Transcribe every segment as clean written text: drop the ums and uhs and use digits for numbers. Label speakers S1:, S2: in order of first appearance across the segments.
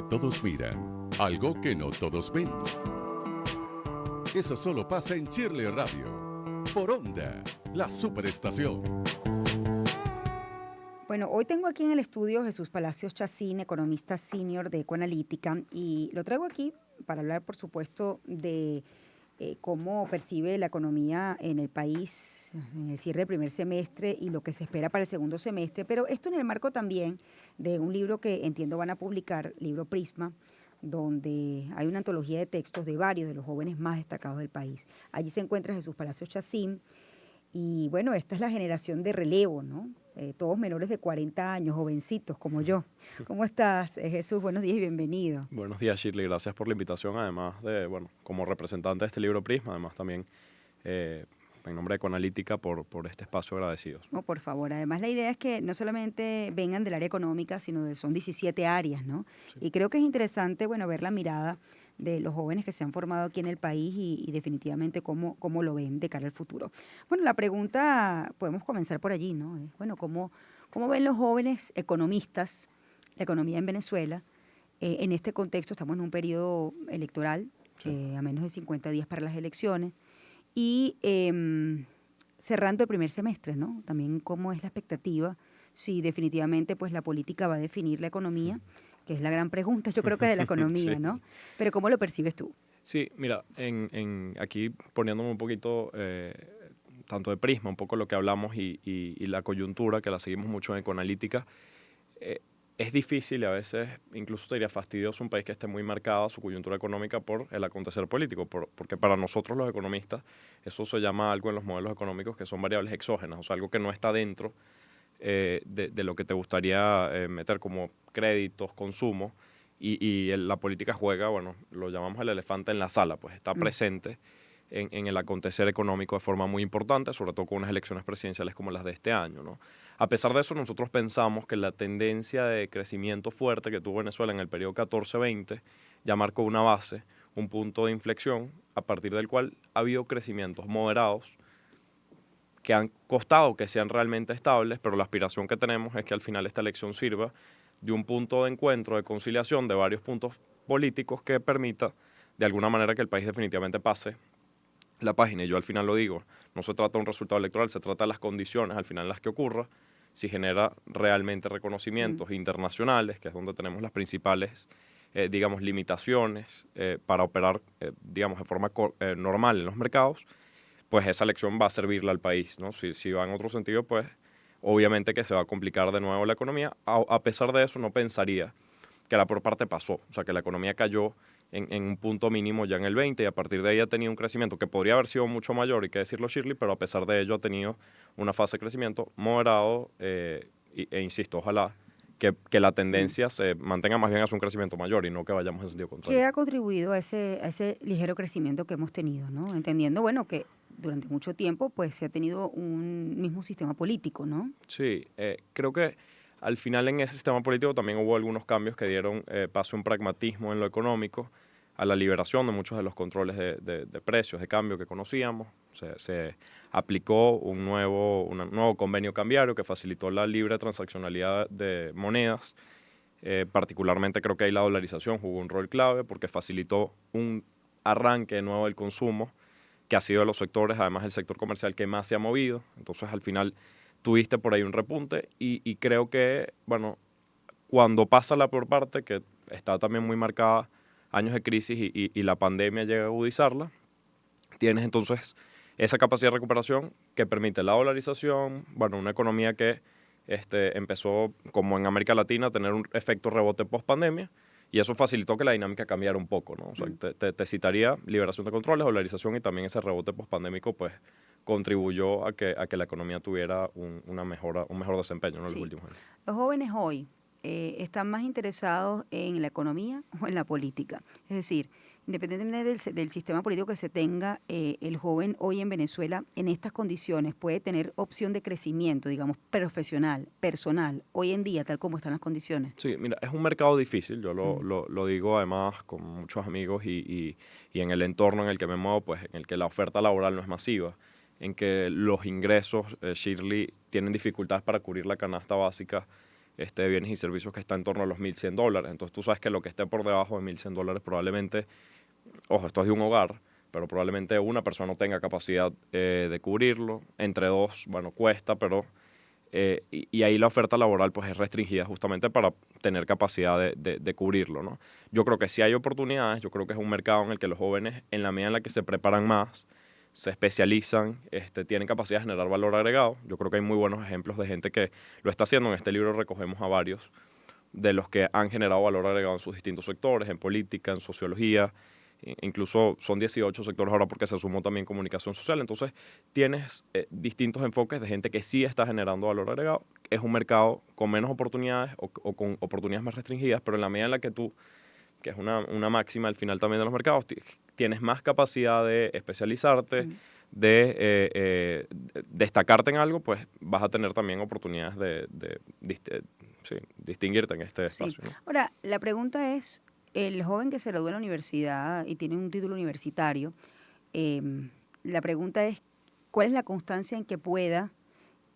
S1: donde todos miran, algo que no todos ven. Eso solo pasa en Shirley Radio, por Onda, la superestación.
S2: Bueno, hoy tengo aquí en el estudio Jesús Palacios Chacín, economista senior de Ecoanalítica, y lo traigo aquí para hablar, por supuesto, de cómo percibe la economía en el país en el cierre del primer semestre y lo que se espera para el segundo semestre, pero esto en el marco también de un libro que entiendo van a publicar, libro Prisma, donde hay una antología de textos de varios de los jóvenes más destacados del país. Allí se encuentra Jesús Palacios Chacín. Y bueno, esta es la generación de relevo, ¿no? Todos menores de 40 años, jovencitos como yo. ¿Cómo estás, Jesús? Buenos días y bienvenido.
S3: Buenos días, Shirley. Gracias por la invitación. Además de, bueno, como representante de este libro Prisma, además también en nombre de Ecoanalítica por este espacio agradecidos.
S2: No, por favor. Además, la idea es que no solamente vengan del área económica, sino son 17 áreas, ¿no? Sí. Y creo que es interesante, bueno, ver la mirada de los jóvenes que se han formado aquí en el país y definitivamente cómo lo ven de cara al futuro. Bueno, la pregunta, podemos comenzar por allí, ¿no? Bueno, ¿cómo ven los jóvenes economistas la economía en Venezuela? En este contexto estamos en un periodo electoral, sí, a menos de 50 días para las elecciones, y cerrando el primer semestre, ¿no? También cómo es la expectativa, si definitivamente pues la política va a definir la economía, que es la gran pregunta, yo creo que de la economía, sí, ¿no? Pero ¿cómo lo percibes tú?
S3: Sí, mira, aquí poniéndome un poquito, tanto de Prisma, un poco lo que hablamos y la coyuntura, que la seguimos mucho en Ecoanalítica, es difícil y a veces incluso sería fastidioso un país que esté muy marcado su coyuntura económica por el acontecer político, porque para nosotros los economistas eso se llama algo en los modelos económicos que son variables exógenas, o sea, algo que no está dentro de lo que te gustaría meter como créditos, consumo, y la política juega, bueno, lo llamamos el elefante en la sala, pues está presente en el acontecer económico de forma muy importante, sobre todo con unas elecciones presidenciales como las de este año, ¿no? A pesar de eso, nosotros pensamos que la tendencia de crecimiento fuerte que tuvo Venezuela en el periodo 14-20 ya marcó una base, un punto de inflexión, a partir del cual ha habido crecimientos moderados que han costado que sean realmente estables, pero la aspiración que tenemos es que al final esta elección sirva de un punto de encuentro, de conciliación de varios puntos políticos que permita de alguna manera que el país definitivamente pase la página. Y yo al final lo digo, no se trata de un resultado electoral, se trata de las condiciones al final en las que ocurra, si genera realmente reconocimientos internacionales, que es donde tenemos las principales, digamos, limitaciones para operar, digamos, de forma normal en los mercados, pues esa elección va a servirle al país, ¿no? Si va en otro sentido, pues obviamente que se va a complicar de nuevo la economía. A pesar de eso, no pensaría que la peor parte pasó, o sea, que la economía cayó en un punto mínimo ya en el 20 y a partir de ahí ha tenido un crecimiento que podría haber sido mucho mayor, y que decirlo Shirley, pero a pesar de ello ha tenido una fase de crecimiento moderado insisto, ojalá que la tendencia se mantenga más bien hacia un crecimiento mayor y no que vayamos en sentido contrario.
S2: ¿Qué ha contribuido a ese ligero crecimiento que hemos tenido, ¿no? Entendiendo, bueno, que durante mucho tiempo pues se ha tenido un mismo sistema político, ¿no?
S3: Sí, creo que al final en ese sistema político también hubo algunos cambios que dieron paso a un pragmatismo en lo económico, a la liberación de muchos de los controles de precios, de cambio que conocíamos. Se aplicó un nuevo convenio cambiario que facilitó la libre transaccionalidad de monedas. Particularmente creo que ahí la dolarización jugó un rol clave porque facilitó un arranque de nuevo del consumo, que ha sido de los sectores, además el sector comercial, que más se ha movido. Entonces al final tuviste por ahí un repunte y creo que, bueno, cuando pasa la peor parte, que está también muy marcada, años de crisis y la pandemia llega a agudizarla, tienes entonces esa capacidad de recuperación que permite la dolarización, bueno, una economía que empezó, como en América Latina, a tener un efecto rebote post-pandemia, y eso facilitó que la dinámica cambiara un poco, ¿no? O sea, te citaría liberación de controles, dolarización, y también ese rebote post-pandémico, pues, contribuyó a que la economía tuviera un mejor desempeño, ¿no? En los últimos años.
S2: Los jóvenes hoy están más interesados en la economía o en la política. Es decir, independientemente del sistema político que se tenga, el joven hoy en Venezuela, en estas condiciones, puede tener opción de crecimiento, digamos, profesional, personal, hoy en día, tal como están las condiciones.
S3: Sí, mira, es un mercado difícil, yo lo digo además con muchos amigos y en el entorno en el que me muevo, pues en el que la oferta laboral no es masiva, en que los ingresos, Shirley, tienen dificultades para cubrir la canasta básica de bienes y servicios que está en torno a los $1.100. Entonces tú sabes que lo que esté por debajo de $1.100 probablemente, ojo, esto es de un hogar, pero probablemente una persona no tenga capacidad de cubrirlo. Entre dos, bueno, cuesta, pero... y ahí la oferta laboral pues es restringida justamente para tener capacidad de cubrirlo, ¿no? Yo creo que sí hay oportunidades, yo creo que es un mercado en el que los jóvenes, en la medida en la que se preparan más, se especializan, tienen capacidad de generar valor agregado. Yo creo que hay muy buenos ejemplos de gente que lo está haciendo. En este libro recogemos a varios de los que han generado valor agregado en sus distintos sectores, en política, en sociología. Incluso son 18 sectores ahora porque se sumó también comunicación social. Entonces tienes distintos enfoques de gente que sí está generando valor agregado. Es un mercado con menos oportunidades o con oportunidades más restringidas, pero en la medida en la que tú, que es una máxima al final también de los mercados, tienes más capacidad de especializarte, de destacarte en algo, pues vas a tener también oportunidades sí, distinguirte en este
S2: Sí.
S3: espacio, ¿no?
S2: Ahora, la pregunta es, el joven que se gradúa en la universidad y tiene un título universitario, la pregunta es, ¿cuál es la constancia en que pueda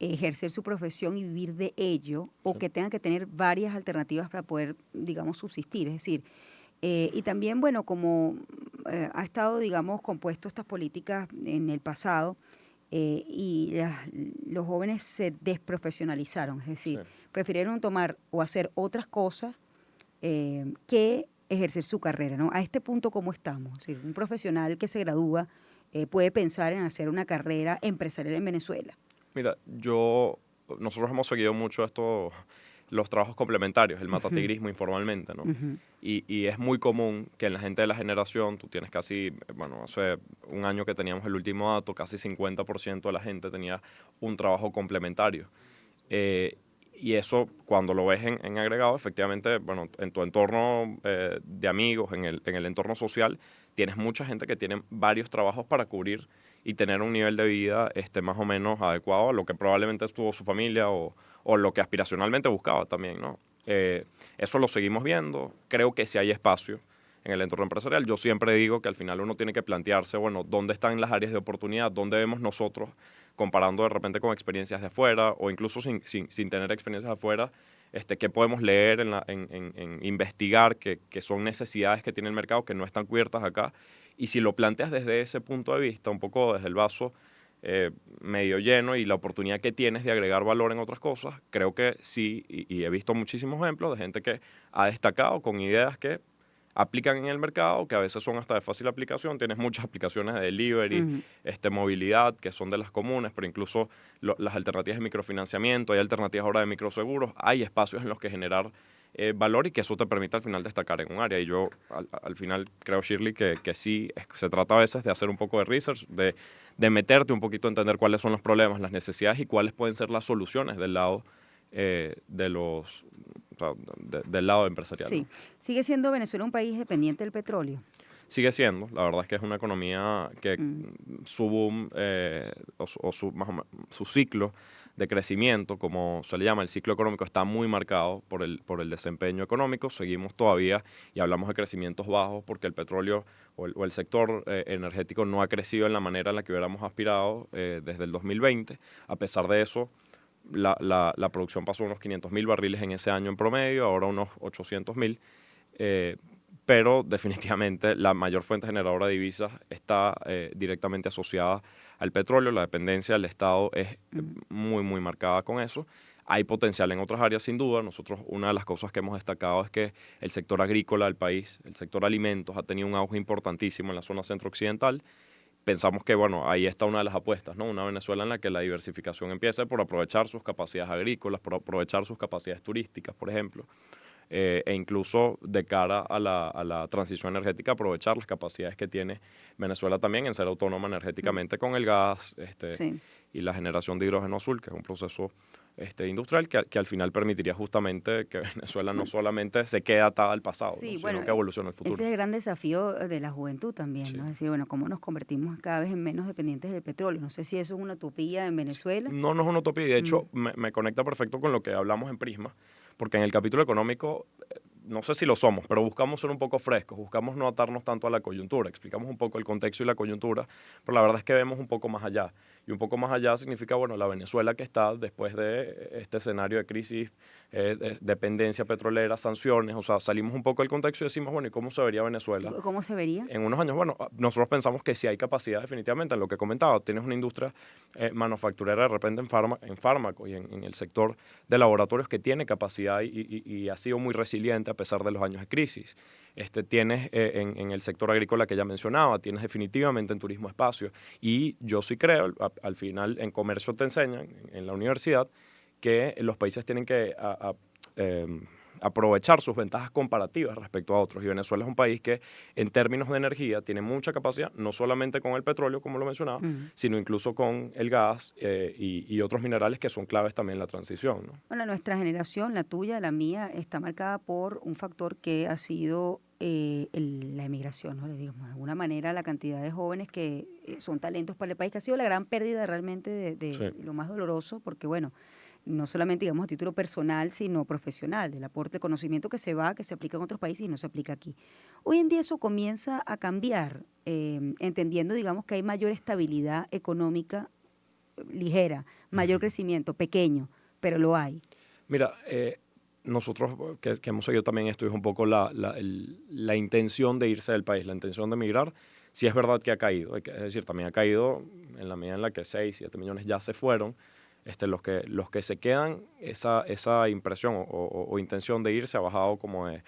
S2: ejercer su profesión y vivir de ello, o
S3: Sí.
S2: que tenga que tener varias alternativas para poder, digamos, subsistir? Es decir, y también, bueno, como ha estado, digamos, compuesto estas políticas en el pasado, los jóvenes se desprofesionalizaron, es
S3: Sí.
S2: decir, prefirieron tomar o hacer otras cosas que ejercer su carrera, ¿no? A este punto, ¿cómo estamos? Es decir, un profesional que se gradúa puede pensar en hacer una carrera empresarial en Venezuela.
S3: Mira, nosotros hemos seguido mucho los trabajos complementarios, el matatigrismo informalmente, ¿no?
S2: Ujú.
S3: Y es muy común que en la gente de la generación, tú tienes casi, bueno, hace un año que teníamos el último dato, casi 50% de la gente tenía un trabajo complementario. Y eso, cuando lo ves en agregado, efectivamente, bueno, en tu entorno de amigos, en el entorno social, tienes mucha gente que tiene varios trabajos para cubrir y tener un nivel de vida más o menos adecuado a lo que probablemente estuvo su familia o lo que aspiracionalmente buscaba también, ¿no? Eso lo seguimos viendo. Creo que sí hay espacio en el entorno empresarial. Yo siempre digo que al final uno tiene que plantearse, bueno, ¿dónde están las áreas de oportunidad? ¿Dónde vemos nosotros, comparando de repente con experiencias de afuera o incluso sin tener experiencias de afuera, qué podemos leer, en investigar, que son necesidades que tiene el mercado que no están cubiertas acá? Y si lo planteas desde ese punto de vista, un poco desde el vaso medio lleno y la oportunidad que tienes de agregar valor en otras cosas, creo que sí, y he visto muchísimos ejemplos de gente que ha destacado con ideas que aplican en el mercado, que a veces son hasta de fácil aplicación. Tienes muchas aplicaciones de delivery,
S2: Ujú.
S3: movilidad, que son de las comunes, pero incluso las alternativas de microfinanciamiento, hay alternativas ahora de microseguros, hay espacios en los que generar valor y que eso te permite al final destacar en un área. Y yo al final creo, Shirley, que sí, se trata a veces de hacer un poco de research, de meterte un poquito a entender cuáles son los problemas, las necesidades y cuáles pueden ser las soluciones del lado o sea, del lado empresarial,
S2: Sí.
S3: ¿no?
S2: ¿Sigue siendo Venezuela un país dependiente del petróleo?
S3: Sigue siendo, la verdad es que es una economía que
S2: Mm.
S3: su boom más o menos, su ciclo de crecimiento, como se le llama, el ciclo económico, está muy marcado por el desempeño económico. Seguimos todavía y hablamos de crecimientos bajos porque el petróleo o el sector energético no ha crecido en la manera en la que hubiéramos aspirado desde el 2020. A pesar de eso, la producción pasó unos 500.000 barriles en ese año en promedio, ahora unos 800.000. Pero definitivamente la mayor fuente generadora de divisas está directamente asociada al petróleo. La dependencia del Estado es muy, muy marcada con eso. Hay potencial en otras áreas, sin duda. Nosotros, una de las cosas que hemos destacado es que el sector agrícola del país, el sector alimentos, ha tenido un auge importantísimo en la zona centro-occidental. Pensamos que, bueno, ahí está una de las apuestas, ¿no? Una Venezuela en la que la diversificación empiece por aprovechar sus capacidades agrícolas, por aprovechar sus capacidades turísticas, por ejemplo. E incluso de cara a la transición energética, aprovechar las capacidades que tiene Venezuela también en ser autónoma energéticamente con el gas
S2: Sí.
S3: y la generación de hidrógeno azul, que es un proceso industrial que al final permitiría justamente que Venezuela no solamente se quede atada al pasado,
S2: Sí,
S3: ¿no?
S2: bueno,
S3: Sino que evolucione al futuro.
S2: ese es el gran desafío de la juventud también,
S3: Sí.
S2: ¿no? Es decir, bueno, cómo nos convertimos cada vez en menos dependientes del petróleo. No sé si eso es una utopía en Venezuela.
S3: No, no es una utopía y de
S2: Mm.
S3: hecho me conecta perfecto con lo que hablamos en Prisma, porque en el capítulo económico, no sé si lo somos, pero buscamos ser un poco frescos, buscamos no atarnos tanto a la coyuntura, explicamos un poco el contexto y la coyuntura, pero la verdad es que vemos un poco más allá. Y un poco más allá significa, bueno, la Venezuela que está después de este escenario de crisis, de dependencia petrolera, sanciones, o sea, salimos un poco del contexto y decimos, bueno, ¿y cómo se vería Venezuela
S2: ¿Cómo se vería?
S3: en unos años? Bueno, nosotros pensamos que sí hay capacidad definitivamente, en lo que comentaba, tienes una industria manufacturera de repente en fármacos y en el sector de laboratorios que tiene capacidad y ha sido muy resiliente a pesar de los años de crisis. Tienes en el sector agrícola que ya mencionaba, tienes definitivamente en turismo espacio. Y yo sí creo, al final en comercio te enseñan en la universidad que los países tienen que aprovechar sus ventajas comparativas respecto a otros. Y Venezuela es un país que en términos de energía tiene mucha capacidad, no solamente con el petróleo, como lo mencionaba, sino incluso con el gas y otros minerales que son claves también en la transición, ¿no?
S2: Bueno, nuestra generación, la tuya, la mía, está marcada por un factor que ha sido la emigración, ¿no? Le digamos, de alguna manera la cantidad de jóvenes que son talentos para el país, que ha sido la gran pérdida realmente de
S3: Sí.
S2: lo más doloroso, porque bueno, no solamente digamos a título personal, sino profesional, del aporte de conocimiento que se va, que se aplica en otros países y no se aplica aquí. Hoy en día eso comienza a cambiar, entendiendo digamos que hay mayor estabilidad económica ligera, mayor crecimiento, pequeño, pero lo hay.
S3: Mira, nosotros que hemos seguido también esto es un poco la intención de irse del país, la intención de emigrar. Sí es verdad que ha caído, es decir, también ha caído en la medida en la que 6, 7 millones ya se fueron. Los que se quedan, esa impresión o intención de irse ha bajado como de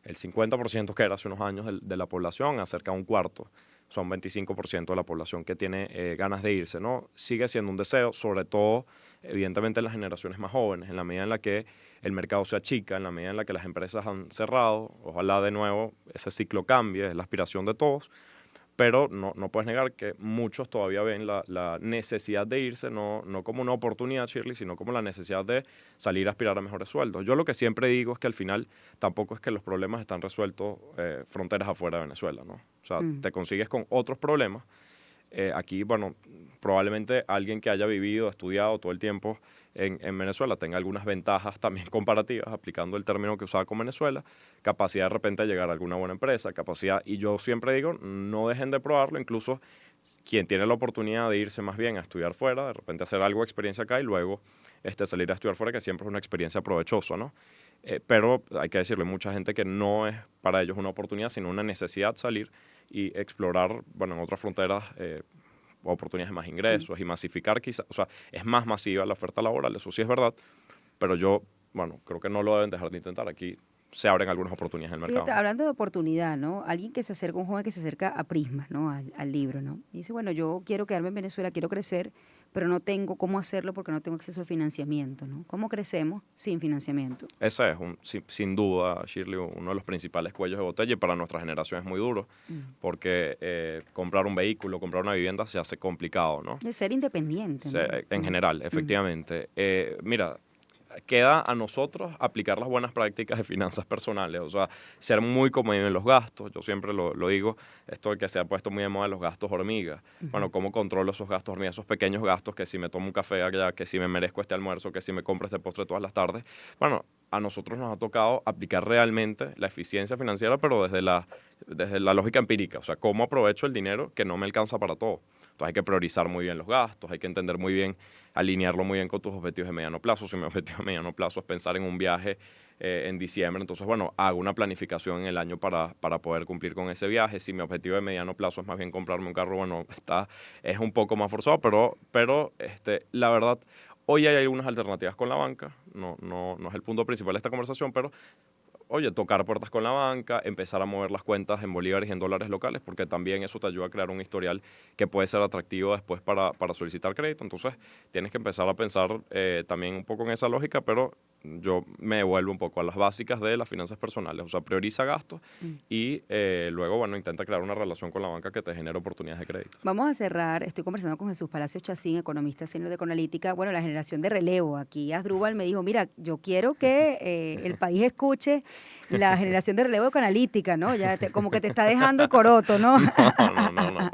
S3: el 50% que era hace unos años de la población a cerca de un cuarto. Son 25% de la población que tiene ganas de irse, ¿no? Sigue siendo un deseo, sobre todo, evidentemente, en las generaciones más jóvenes, en la medida en la que el mercado se achica, en la medida en la que las empresas han cerrado. Ojalá de nuevo ese ciclo cambie, es la aspiración de todos. Pero no puedes negar que muchos todavía ven la necesidad de irse, no como una oportunidad, Shirley, sino como la necesidad de salir a aspirar a mejores sueldos. Yo lo que siempre digo es que al final tampoco es que los problemas están resueltos fronteras afuera de Venezuela, ¿no? O sea, te consigues con otros problemas. Aquí, bueno, probablemente alguien que haya vivido, estudiado todo el tiempo en Venezuela tenga algunas ventajas también comparativas, aplicando el término que usaba con Venezuela, capacidad de repente de llegar a alguna buena empresa, capacidad, y yo siempre digo, no dejen de probarlo, incluso quien tiene la oportunidad de irse más bien a estudiar fuera, de repente hacer algo de experiencia acá y luego salir a estudiar fuera, que siempre es una experiencia provechosa, ¿no? Pero hay que decirle, hay mucha gente que no es para ellos una oportunidad, sino una necesidad salir y explorar, bueno, en otras fronteras oportunidades de más ingresos y masificar quizás, o sea, es más masiva la oferta laboral, eso sí es verdad, pero yo, bueno, creo que no lo deben dejar de intentar. Aquí se abren algunas oportunidades en el mercado.
S2: Fíjate, hablando de oportunidad, ¿no? Alguien que se acerca, un joven que se acerca a Prisma, ¿no? Al libro, ¿no? Y dice, bueno, yo quiero quedarme en Venezuela, quiero crecer, pero no tengo cómo hacerlo porque no tengo acceso al financiamiento, ¿no? ¿Cómo crecemos sin financiamiento?
S3: Ese es, sin duda, Shirley, uno de los principales cuellos de botella y para nuestra generación es muy duro, porque comprar un vehículo, comprar una vivienda se hace complicado, ¿no?
S2: De ser independiente, ¿no?
S3: En general, efectivamente. Mira, queda a nosotros aplicar las buenas prácticas de finanzas personales, o sea, ser muy cómodo en los gastos. Yo siempre lo digo, esto de que se ha puesto muy de moda los gastos hormiga. Bueno, ¿cómo controlo esos gastos hormiga? Esos pequeños gastos, que si me tomo un café allá, que si me merezco este almuerzo, que si me compro este postre todas las tardes. Bueno, a nosotros nos ha tocado aplicar realmente la eficiencia financiera, pero desde la lógica empírica, o sea, cómo aprovecho el dinero que no me alcanza para todo. Entonces hay que priorizar muy bien los gastos, hay que entender muy bien, alinearlo muy bien con tus objetivos de mediano plazo. Si mi objetivo de mediano plazo es pensar en un viaje en diciembre, entonces, bueno, hago una planificación en el año para poder cumplir con ese viaje. Si mi objetivo de mediano plazo es más bien comprarme un carro, bueno, es un poco más forzado, pero la verdad, hoy hay algunas alternativas con la banca, no es el punto principal de esta conversación, pero oye, tocar puertas con la banca, empezar a mover las cuentas en bolívares y en dólares locales, porque también eso te ayuda a crear un historial que puede ser atractivo después para solicitar crédito. Entonces, tienes que empezar a pensar también un poco en esa lógica, pero yo me devuelvo un poco a las básicas de las finanzas personales. O sea, prioriza gastos y luego, bueno, intenta crear una relación con la banca que te genere oportunidades de crédito.
S2: Vamos a cerrar. Estoy conversando con Jesús Palacios Chacín, economista senior de Conalítica. Bueno, la generación de relevo. Aquí Asdrúbal me dijo, mira, yo quiero que el país escuche la generación de relevo de Conalítica, ¿no? Ya como que te está dejando el coroto, ¿no?
S3: No, para nada.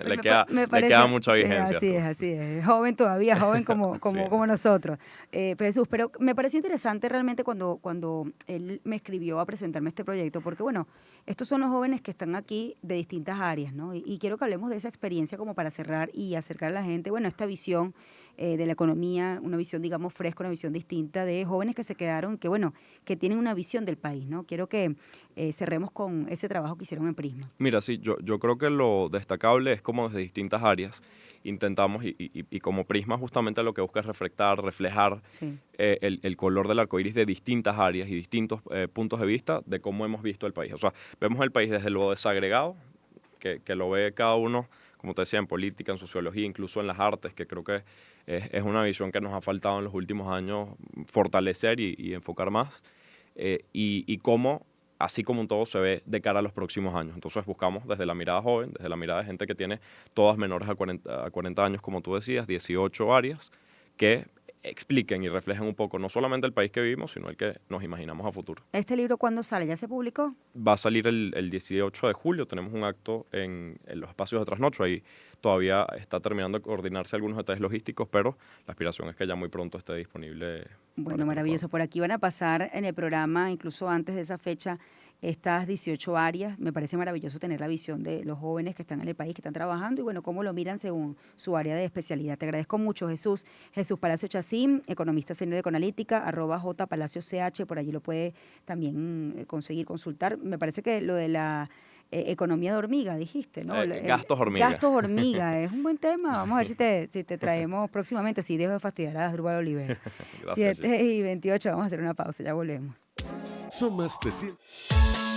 S3: Le queda mucha vigencia.
S2: Sí, así es. Joven todavía, joven como nosotros. Jesús, pero me parece pareció interesante realmente cuando él me escribió a presentarme este proyecto, porque bueno, estos son los jóvenes que están aquí de distintas áreas, ¿no? Y quiero que hablemos de esa experiencia como para cerrar y acercar a la gente, bueno, esta visión de la economía, una visión, digamos, fresca, una visión distinta de jóvenes que se quedaron, que bueno, que tienen una visión del país, ¿no? Quiero que cerremos con ese trabajo que hicieron en Prisma.
S3: Mira, sí, yo creo que lo destacable es como desde distintas áreas intentamos y como Prisma justamente lo que busca es reflejar
S2: Sí.
S3: el color del arco iris de distintas áreas y distintos puntos de vista de cómo hemos visto el país. O sea, vemos el país desde lo desagregado, que lo ve cada uno, como te decía, en política, en sociología, incluso en las artes, que creo que es una visión que nos ha faltado en los últimos años fortalecer y enfocar más, y cómo, así como un todo, se ve de cara a los próximos años. Entonces buscamos desde la mirada joven, desde la mirada de gente que tiene todas menores a 40 años, como tú decías, 18 áreas, que expliquen y reflejen un poco no solamente el país que vivimos, sino el que nos imaginamos a futuro.
S2: ¿Este libro cuándo sale? ¿Ya se publicó?
S3: Va a salir el 18 de julio, tenemos un acto en los espacios de Trasnocho, ahí todavía está terminando de coordinarse algunos detalles logísticos, pero la aspiración es que ya muy pronto esté disponible.
S2: Bueno, maravilloso. Por aquí van a pasar en el programa, incluso antes de esa fecha, estas 18 áreas. Me parece maravilloso tener la visión de los jóvenes que están en el país, que están trabajando y bueno, cómo lo miran según su área de especialidad. Te agradezco mucho, Jesús. Jesús Palacio Chacín, economista senior de Econalítica, @jpalacio.ch, por allí lo puede también conseguir, consultar. Me parece que lo de la economía de hormiga, dijiste, ¿no?
S3: Gastos hormiga.
S2: Gastos hormiga, es un buen tema. Vamos a ver si te traemos próximamente, si dejo de fastidiar a Asdrúbal Oliver.
S3: Gracias.
S2: 7:28, vamos a hacer una pausa, ya volvemos.
S1: Son más de 100.